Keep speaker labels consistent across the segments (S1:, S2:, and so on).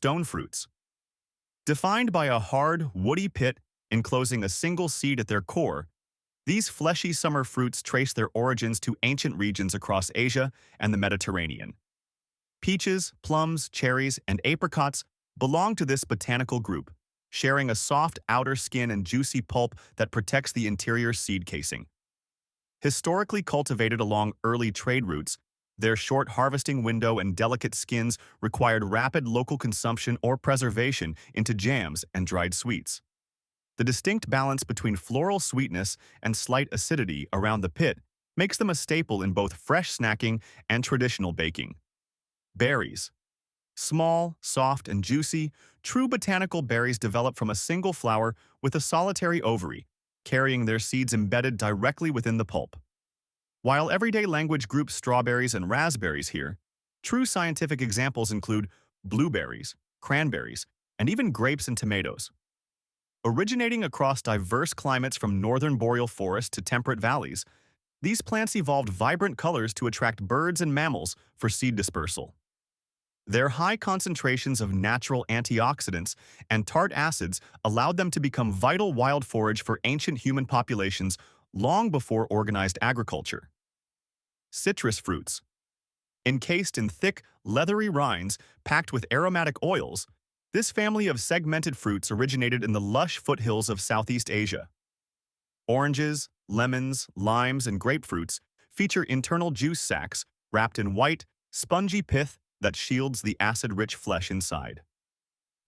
S1: stone fruits. Defined by a hard, woody pit enclosing a single seed at their core, these fleshy summer fruits trace their origins to ancient regions across Asia and the Mediterranean. Peaches, plums, cherries, and apricots belong to this botanical group, sharing a soft outer skin and juicy pulp that protects the interior seed casing. Historically cultivated along early trade routes, their short harvesting window and delicate skins required rapid local consumption or preservation into jams and dried sweets. The distinct balance between floral sweetness and slight acidity around the pit makes them a staple in both fresh snacking and traditional baking. Berries. Small, soft, and juicy, true botanical berries develop from a single flower with a solitary ovary, carrying their seeds embedded directly within the pulp. While everyday language groups strawberries and raspberries here, true scientific examples include blueberries, cranberries, and even grapes and tomatoes. Originating across diverse climates from northern boreal forests to temperate valleys, these plants evolved vibrant colors to attract birds and mammals for seed dispersal. Their high concentrations of natural antioxidants and tart acids allowed them to become vital wild forage for ancient human populations long before organized agriculture. Citrus fruits. Encased in thick, leathery rinds packed with aromatic oils, this family of segmented fruits originated in the lush foothills of Southeast Asia. Oranges, lemons, limes, and grapefruits feature internal juice sacs wrapped in white, spongy pith that shields the acid-rich flesh inside.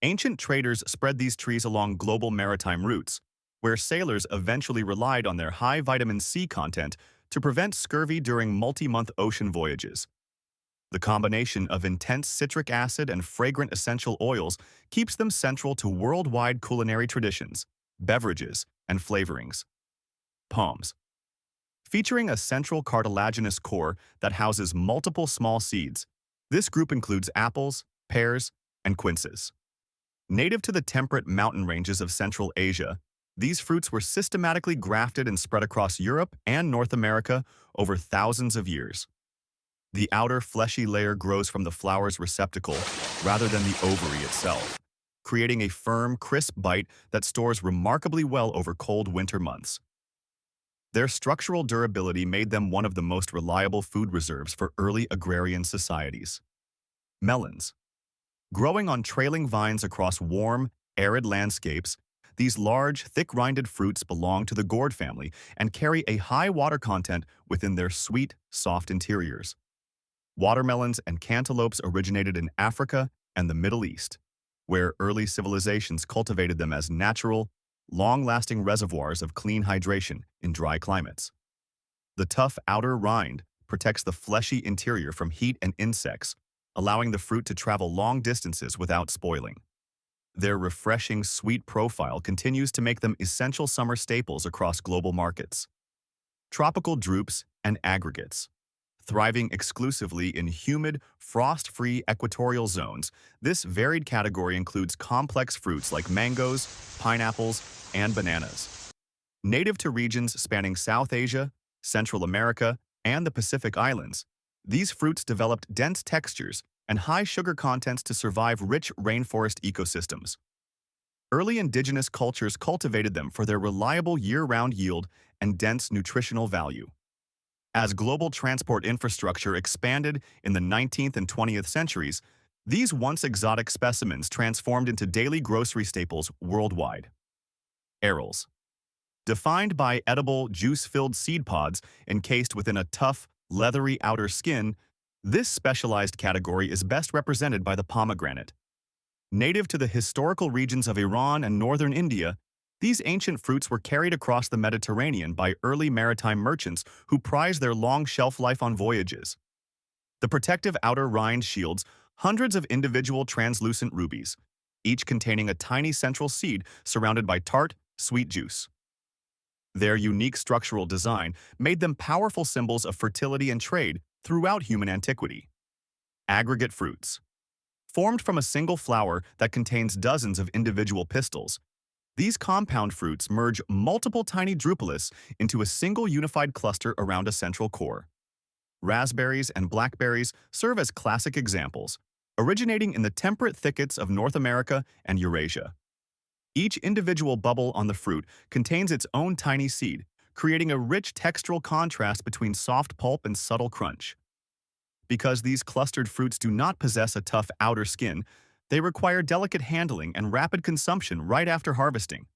S1: Ancient traders spread these trees along global maritime routes, where sailors eventually relied on their high vitamin C content to prevent scurvy during multi-month ocean voyages. The combination of intense citric acid and fragrant essential oils keeps them central to worldwide culinary traditions, beverages, and flavorings. Pomes. Featuring a central cartilaginous core that houses multiple small seeds, this group includes apples, pears, and quinces. Native to the temperate mountain ranges of Central Asia, these fruits were systematically grafted and spread across Europe and North America over thousands of years. The outer fleshy layer grows from the flower's receptacle rather than the ovary itself, creating a firm, crisp bite that stores remarkably well over cold winter months. Their structural durability made them one of the most reliable food reserves for early agrarian societies. Melons. Growing on trailing vines across warm, arid landscapes, these large, thick-rinded fruits belong to the gourd family and carry a high water content within their sweet, soft interiors. Watermelons and cantaloupes originated in Africa and the Middle East, where early civilizations cultivated them as natural, long-lasting reservoirs of clean hydration in dry climates. The tough outer rind protects the fleshy interior from heat and insects, allowing the fruit to travel long distances without spoiling. Their refreshing, sweet profile continues to make them essential summer staples across global markets. Tropical drupes and aggregates. Thriving exclusively in humid, frost-free equatorial zones, this varied category includes complex fruits like mangoes, pineapples, and bananas. Native to regions spanning South Asia, Central America, and the Pacific Islands, these fruits developed dense textures and high sugar contents to survive rich rainforest ecosystems. Early indigenous cultures cultivated them for their reliable year-round yield and dense nutritional value. As global transport infrastructure expanded in the 19th and 20th centuries, these once exotic specimens transformed into daily grocery staples worldwide. Arils. Defined by edible, juice-filled seed pods encased within a tough, leathery outer skin, this specialized category is best represented by the pomegranate. Native to the historical regions of Iran and northern India, these ancient fruits were carried across the Mediterranean by early maritime merchants who prized their long shelf life on voyages. The protective outer rind shields hundreds of individual translucent rubies, each containing a tiny central seed surrounded by tart, sweet juice. Their unique structural design made them powerful symbols of fertility and trade throughout human antiquity. Aggregate fruits. Formed from a single flower that contains dozens of individual pistils, these compound fruits merge multiple tiny drupeles into a single unified cluster around a central core. Raspberries and blackberries serve as classic examples, originating in the temperate thickets of North America and Eurasia. Each individual bubble on the fruit contains its own tiny seed, creating a rich textural contrast between soft pulp and subtle crunch. Because these clustered fruits do not possess a tough outer skin, they require delicate handling and rapid consumption right after harvesting.